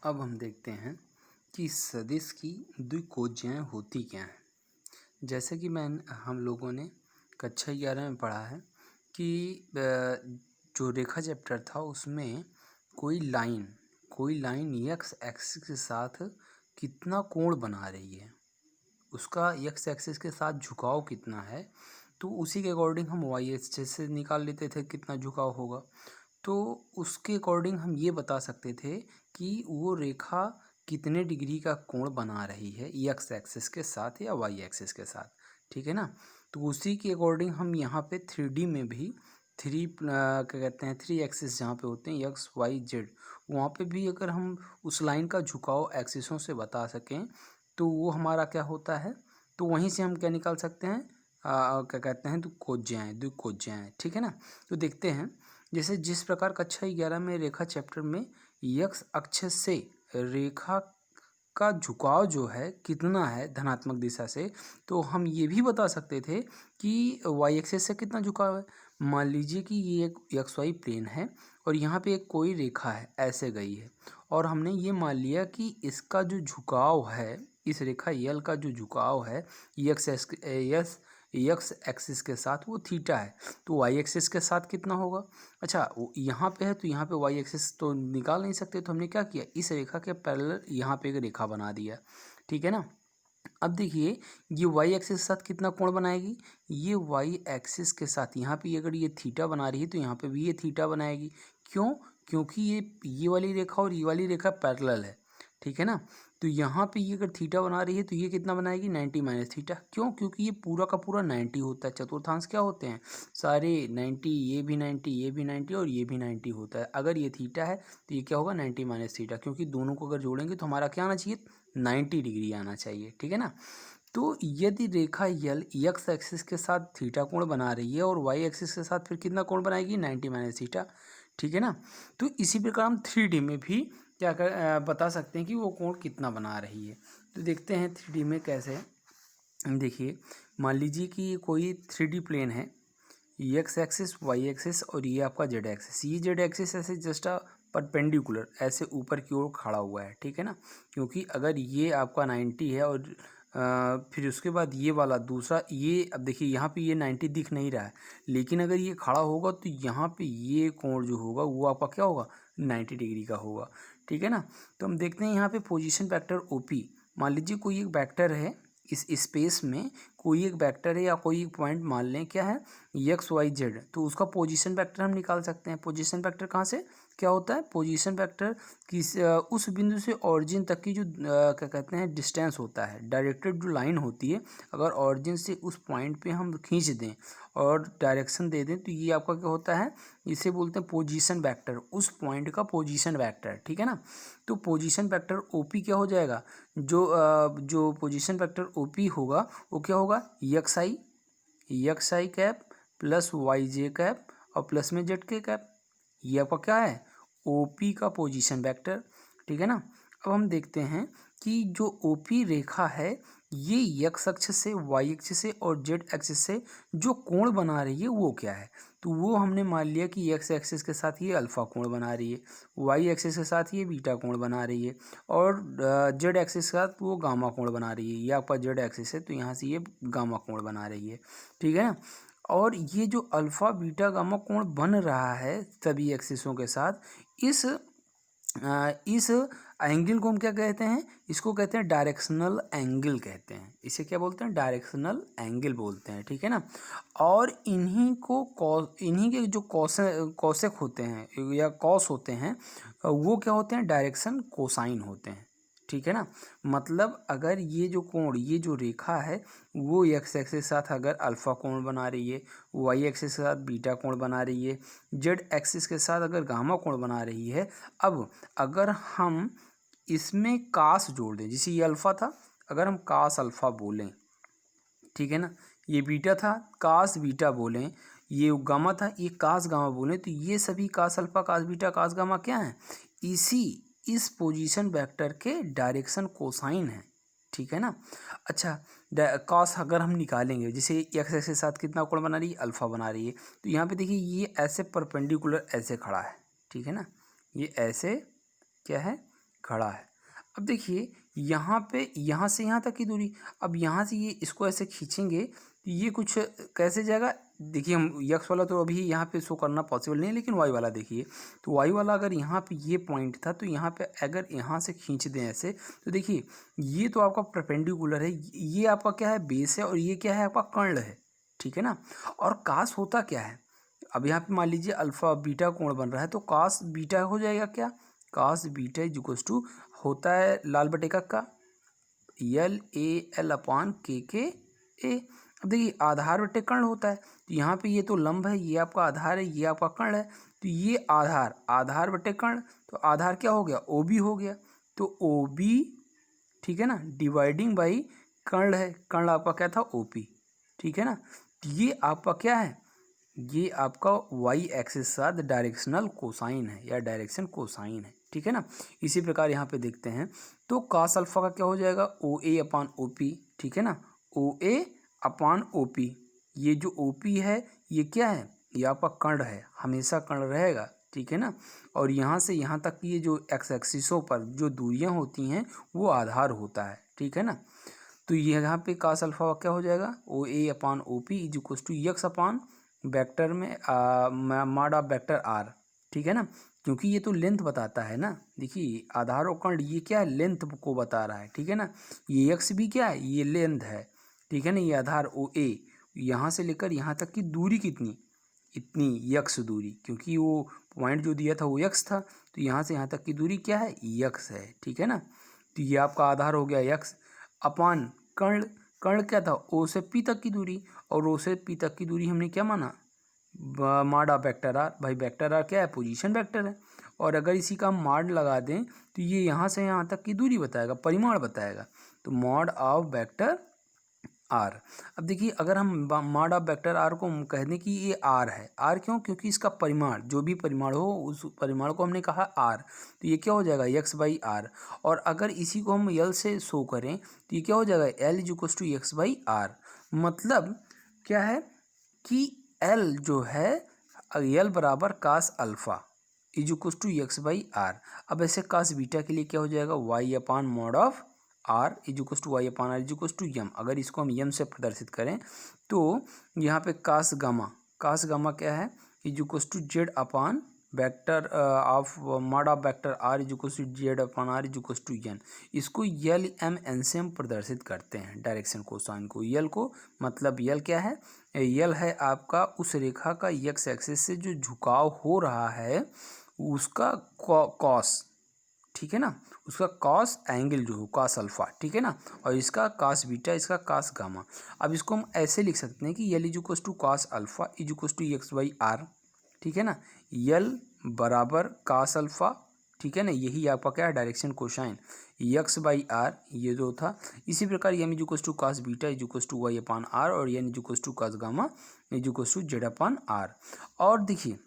अब हम देखते हैं कि सदिश की द्विकोज्याएँ होती क्या हैं। जैसे कि हम लोगों ने कक्षा 11 में पढ़ा है कि जो रेखा चैप्टर था उसमें कोई लाइन एक्स एक्सिस के साथ कितना कोण बना रही है, उसका एक्स एक्सिस के साथ झुकाव कितना है, तो उसी के अकॉर्डिंग हम वाई एक्सिस से निकाल लेते थे कितना झुकाव होगा। तो उसके अकॉर्डिंग हम ये बता सकते थे कि वो रेखा कितने डिग्री का कोण बना रही है एक्स एक्सिस के साथ या वाई एक्सिस के साथ, ठीक है ना। तो उसी के अकॉर्डिंग हम यहाँ पे 3D में भी क्या कहते हैं 3 एक्सिस जहाँ पे होते हैं एक्स वाई जेड, वहाँ पे भी अगर हम उस लाइन का झुकाव एक्सिसों से बता सकें तो वो हमारा क्या होता है, तो वहीं से हम क्या निकाल सकते हैं, क्या कहते हैं द्विकोज्याएँ, ठीक है ना। तो देखते हैं जैसे जिस प्रकार कक्षा 11 में रेखा चैप्टर में यक्स अक्ष से रेखा का झुकाव जो है कितना है धनात्मक दिशा से, तो हम ये भी बता सकते थे कि वाई एक्सिस से कितना झुकाव है। मान लीजिए कि ये एक एक्स वाई प्लेन है और यहाँ पे एक कोई रेखा है ऐसे गई है, और हमने ये मान लिया कि इसका जो झुकाव है, इस रेखा यल का जो झुकाव है एक्स एक्सिस के साथ वो थीटा है, तो वाई एक्सिस के साथ कितना होगा। अच्छा, यहाँ पे है तो यहाँ पे वाई एक्सिस तो निकाल नहीं सकते, तो हमने क्या किया, इस रेखा के पैरेलल यहाँ पे एक रेखा बना दिया, ठीक है ना। अब देखिए ये वाई एक्सिस के साथ कितना कोण बनाएगी, ये वाई एक्सिस के साथ यहाँ पे अगर ये थीटा बना रही है तो यहाँ पे भी ये थीटा बनाएगी। क्यों? क्योंकि ये वाली रेखा और ये वाली रेखा पैरेलल है, ठीक है ना। तो यहाँ पे ये अगर थीटा बना रही है तो ये कितना बनाएगी 90 माइनस थीटा। क्यों? क्योंकि ये पूरा का पूरा 90 होता है, चतुर्थांश क्या होते हैं सारे 90, ये भी 90, ये भी 90 और ये भी 90 होता है। अगर ये थीटा है तो ये क्या होगा 90 माइनस थीटा, क्योंकि दोनों को अगर जोड़ेंगे तो हमारा क्या आना चाहिए 90 डिग्री आना चाहिए, ठीक है ना। तो यदि रेखा यल एक्स एक्सिस के साथ थीटा कोण बना रही है और वाई एक्सिस के साथ फिर कितना कोण बनाएगी 90 माइनस थीटा, ठीक है ना। तो इसी प्रकार हम 3D में भी बता सकते हैं कि वो कोण कितना बना रही है। तो देखते हैं 3D में कैसे। देखिए मान लीजिए कि ये कोई 3D प्लेन है, एक्स एक्सिस वाई एक्सिस और ये आपका जेड एक्सिस। ये जेड एक्सिस ऐसे जस्ट परपेंडिकुलर ऐसे ऊपर की ओर खड़ा हुआ है, ठीक है ना। क्योंकि अगर ये आपका 90 है और फिर उसके बाद ये वाला दूसरा, ये अब देखिए यहाँ पे ये 90 दिख नहीं रहा है, लेकिन अगर ये खड़ा होगा तो यहाँ पे ये कोण जो होगा वो आपका क्या होगा 90 डिग्री का होगा, ठीक है ना। तो हम देखते हैं यहाँ पे पोजीशन वेक्टर ओपी। मान लीजिए कोई एक वेक्टर है, इस स्पेस में कोई एक वेक्टर है या कोई एक पॉइंट मान लें क्या है एक्स वाई जेड, तो उसका पोजीशन वेक्टर हम निकाल सकते हैं। पोजीशन वेक्टर कहाँ से क्या होता है, पोजीशन वेक्टर किस उस बिंदु से ऑरिजिन तक की जो क्या कहते हैं डिस्टेंस होता है, डायरेक्टेड जो लाइन होती है, अगर ऑरिजिन से उस पॉइंट पे हम खींच दें और डायरेक्शन दे दें तो ये आपका क्या होता है, इसे बोलते हैं पोजीशन वेक्टर, उस पॉइंट का पोजीशन वेक्टर, ठीक है ना। तो पोजीशन वेक्टर ओपी क्या हो जाएगा, जो पोजीशन वेक्टर ओपी होगा वो क्या होगा एक्स आई कैप प्लस वाई जे कैप और प्लस में जेड के कैप, ये आपका क्या है ओपी का पोजीशन वेक्टर, ठीक है ना। अब हम देखते हैं कि जो ओपी रेखा है ये एक्स अक्ष से वाई अक्ष से और जेड एक्सिस से जो कोण बना रही है वो क्या है, तो वो हमने मान लिया कि एक्स एक्सिस के साथ ये अल्फा कोण बना रही है, वाई एक्सिस के साथ ये बीटा कोण बना रही है और जेड एक्सिस के साथ वो गामा कोण बना रही है। ये आपका जेड एक्सिस है तो यहाँ से ये गामा कोण बना रही है, ठीक है ना। और ये जो अल्फा बीटा गामा कोण बन रहा है सभी एक्सिसों के साथ, इस एंगल को हम क्या कहते हैं, इसको कहते हैं डायरेक्शनल एंगल कहते हैं। इसे क्या बोलते हैं, डायरेक्शनल एंगल बोलते हैं, ठीक है ना। और इन्हीं के जो कौशिक होते हैं या कॉस होते हैं वो क्या होते हैं, डायरेक्शन कोसाइन होते हैं, ठीक है ना। मतलब अगर ये जो कोण, ये जो रेखा है वो एक्स एक्सिस के साथ अगर अल्फा कोण बना रही है, वाई एक्सिस के साथ बीटा कोण बना रही है, जेड एक्सिस के साथ अगर गामा कोण बना रही है। अब अगर हम इसमें कास जोड़ दें, जैसे ये अल्फा था, अगर हम कास अल्फा बोलें, ठीक है ना, ये बीटा था कास बीटा बोलें, ये गामा था ये कास गामा बोलें, तो ये सभी कास अल्फा कास बीटा कास गामा क्या है, इस पोजीशन वेक्टर के डायरेक्शन कोसाइन है, ठीक है ना। अच्छा, कॉस अगर हम निकालेंगे, जैसे एक्स एक्सिस के साथ कितना कोण बना रही है अल्फा बना रही है, तो यहाँ पे देखिए ये ऐसे परपेंडिकुलर ऐसे खड़ा है, ठीक है ना, ये ऐसे क्या है खड़ा है। अब देखिए यहाँ पे यहाँ से यहाँ तक की दूरी, अब यहाँ से ये इसको ऐसे खींचेंगे तो ये कुछ कैसे जाएगा। देखिए हम यक्स वाला तो अभी यहाँ पे शो करना पॉसिबल नहीं है, लेकिन वाई वाला देखिए, तो वाई वाला अगर यहाँ पे ये पॉइंट था तो यहाँ पे अगर यहाँ से खींच दें ऐसे, तो देखिए ये तो आपका परपेंडिकुलर है, ये आपका क्या है बेस है, और ये क्या है आपका कर्ण है, ठीक है ना। और कास होता क्या है, अब यहाँ पे मान लीजिए अल्फा बीटा कोण बन रहा है, तो कास बीटा हो जाएगा क्या, cos beta is equals to होता है लाल बटे का यल ए एल अपान के ए। अब देखिए आधार बटे कर्ण होता है, तो यहाँ पे ये तो लंब है, ये आपका आधार है, ये आपका कर्ण है, तो ये आधार आधार बटे कर्ण, तो आधार क्या हो गया ओ बी हो गया, तो ओ बी ठीक है ना, डिवाइडिंग बाई कर्ण है, कर्ण आपका क्या था ओ पी, ठीक है ना। तो ये आपका क्या है, ये आपका वाई एक्सिस साथ डायरेक्शनल कोसाइन है या डायरेक्शन कोसाइन है, ठीक है ना। इसी प्रकार यहाँ पे देखते हैं तो कास अल्फा का क्या हो जाएगा O A upon O P, ठीक है ना, ओ ए अपान ओ पी। ये जो ओ पी है ये क्या है, ये आपका कर्ण है, हमेशा कर्ण रहेगा, ठीक है ना। और यहाँ से यहाँ तक ये जो एक्स एक्सिसों पर जो दूरियाँ होती हैं वो आधार होता है, ठीक है ना। तो ये यहाँ पे कास अल्फा क्या हो जाएगा O A upon O P is equals to x upon vector में मॉड ऑफ वेक्टर आर, ठीक है ना, क्योंकि ये तो लेंथ बताता है ना। देखिए आधार और कर्ण ये क्या है, लेंथ को बता रहा है, ठीक है ना। ये यक्स भी क्या है, ये लेंथ है, ठीक है ना। ये आधार ओ ए यहाँ से लेकर यहाँ तक की दूरी कितनी, इतनी यक्स दूरी, क्योंकि वो पॉइंट जो दिया था वो यक्स था, तो यहाँ से यहाँ तक की दूरी क्या है यक्स है, ठीक है ना। तो ये आपका आधार हो गया यक्स अपान कर्ण, कर्ण क्या था ओ से पी तक की दूरी, और ओ से पी तक की दूरी हमने क्या माना माड ऑफ वेक्टर आर। भाई वेक्टर आर क्या है, पोजीशन वेक्टर है, और अगर इसी का हम माड लगा दें तो ये यहाँ से यहाँ तक की दूरी बताएगा, परिमाण बताएगा, तो मॉड ऑफ वेक्टर आर। अब देखिए अगर हम मॉड ऑफ वेक्टर आर को हम कह दें कि ये आर है, आर क्यों, क्योंकि इसका परिमाण जो भी परिमाण हो उस परिमाण को हमने कहा आर, तो ये क्या हो जाएगा एक्स बाई आर। और अगर इसी को हम यल से शो करें तो ये क्या हो जाएगा L is equals to x by R. मतलब क्या है कि एल जो है एल बराबर cos alpha is equals to x by R. अब ऐसे कास बीटा के लिए क्या हो जाएगा y upon mod of R is equals to y upon are is equals to m. अगर इसको हम यम से प्रदर्शित करें तो यहाँ पे कास गामा क्या है is equals to z upon vector of mod of vector are is equals to z upon are is equals to n. इसको यल एम एन से हम प्रदर्शित करते हैं डायरेक्शन कोसाइन को। यल को मतलब यल क्या है, यल है आपका उस रेखा का एक्स एक्सिस से जो झुकाव हो रहा है उसका कॉस, ठीक है ना, उसका कॉस एंगल जो हो कॉस अल्फा, ठीक है ना, और इसका कॉस बीटा, इसका कॉस गामा। अब इसको हम ऐसे लिख सकते हैं कि l is equals to cos alpha is equals to x by r, ठीक है ना। यल बराबर कॉस अल्फा, ठीक है ना, यही आपका क्या है direction cosine x by R ये जो था। इसी प्रकार m is equals to cos beta is equals to y upon R, और n is equals to cos gamma is equals to z upon R. और देखिए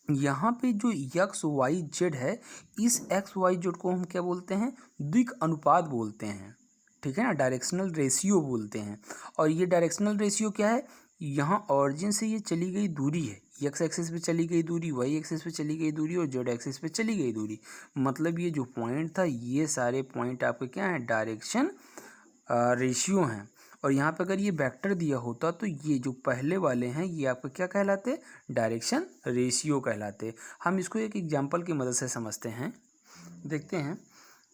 यहाँ पे जो एक्स वाई जेड है, इस एक्स वाई जेड को हम क्या बोलते हैं द्विक अनुपात बोलते हैं, ठीक है ना, डायरेक्शनल रेशियो बोलते हैं। और ये डायरेक्शनल रेशियो क्या है, यहाँ ऑरिजिन से ये चली गई दूरी है, एक्स एक्सिस पे चली गई दूरी, वाई एक्सिस पे चली गई दूरी, और जेड एक्सिस पे चली गई दूरी। मतलब ये जो पॉइंट था ये सारे पॉइंट आपके क्या हैं डायरेक्शन रेशियो हैं। और यहाँ पे अगर ये वेक्टर दिया होता तो ये जो पहले वाले हैं ये आपको क्या कहलाते, डायरेक्शन रेशियो कहलाते। हम इसको एक एग्जांपल की मदद से समझते हैं, देखते हैं।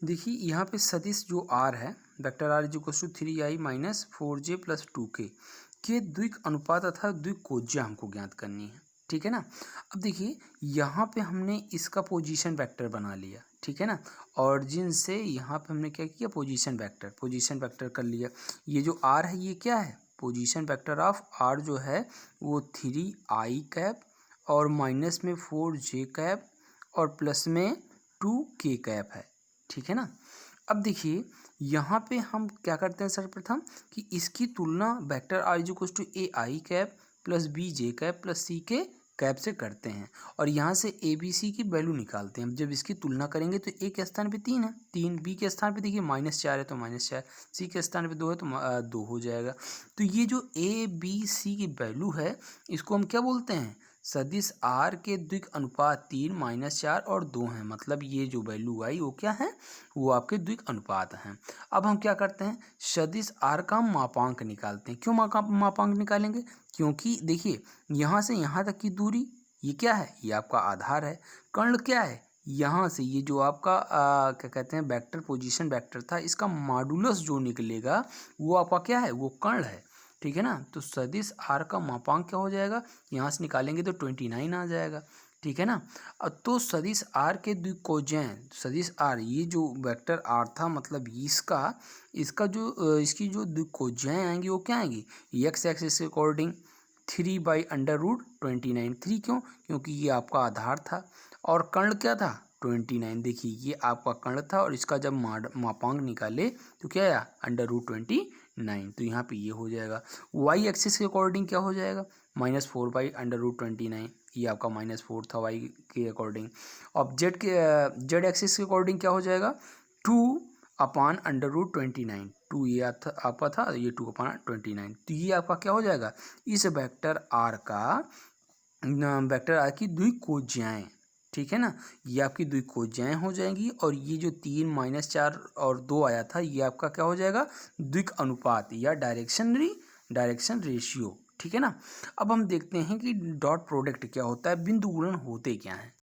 देखिए यहाँ पे सदिश जो आर है vector are is equal to 3i minus 4j plus 2k के द्विक अनुपात तथा द्विक कोज्या हमको ज्ञात करनी है, ठीक है ना। अब देखिए यहाँ पे हमने इसका पोजीशन वेक्टर बना लिया, ठीक है ना, ऑरिजिन से यहाँ पे हमने क्या किया पोजीशन वेक्टर कर लिया। ये जो आर है ये क्या है पोजीशन वेक्टर ऑफ आर जो है वो 3i कैप और माइनस में 4j कैप और प्लस में 2k कैप है, ठीक है ना। अब देखिए यहाँ पे हम क्या करते हैं सर्वप्रथम कि इसकी तुलना vector are is equal to A I cap plus B J cap plus C K cap से करते हैं, और यहाँ से ए बी सी की वैल्यू निकालते हैं। जब इसकी तुलना करेंगे तो ए के स्थान पे 3 है, 3 बी के स्थान पे देखिए -4 है तो -4, सी के स्थान पे 2 है तो 2 हो जाएगा। तो ये जो ए बी सी की वैल्यू है इसको हम क्या बोलते हैं सदिश आर के द्विक अनुपात 3 - 4 और 2 हैं, मतलब ये जो वैल्यू आई वो क्या है, वो आपके द्विक अनुपात हैं। अब हम क्या करते हैं, सदिश आर का मापांक निकालते हैं। क्यों मापांक निकालेंगे, क्योंकि देखिए यहाँ से यहाँ तक की दूरी ये क्या है, ये आपका आधार है। कर्ण क्या है, यहाँ से ये जो आपका क्या कहते हैं वेक्टर, पोजीशन वेक्टर था, इसका मॉडुलस जो निकलेगा वो आपका क्या है, वो कर्ण है। ठीक है ना, तो सदिश आर का मापांक क्या हो जाएगा, यहाँ से निकालेंगे तो 29 आ जाएगा। ठीक है ना, तो सदिश आर के द्विकोजय, सदिश आर ये जो वेक्टर आर था, मतलब इसका जो इसकी जो द्विकोजय आएंगी वो क्या आएंगी, एक्स एक्सिस के अकॉर्डिंग 3/√29। 3 क्यों, क्योंकि ये आपका आधार था और कर्ण क्या था 29। देखिए ये आपका कर्ण था और इसका जब मापांक निकाले तो क्या आया √29। तो यहाँ पे ये हो जाएगा। वाई एक्सिस के अकॉर्डिंग क्या हो जाएगा, -4/√29। ये आपका -4 था वाई के अकॉर्डिंग। अब जेड एक्सिस के अकॉर्डिंग क्या हो जाएगा, 2/√29। 2 ये आपका था, ये 2/29। तो ये आपका क्या हो जाएगा, इस वेक्टर आर की द्विकोज्याएं। ठीक है ना, ये आपकी द्विकोज्याएं हो जाएंगी और ये जो 3 - 4 और 2 आया था ये आपका क्या हो जाएगा, द्विक अनुपात या डायरेक्शन रेशियो। ठीक है ना, अब हम देखते हैं कि डॉट प्रोडक्ट क्या होता है, बिंदु गुणन होते क्या हैं।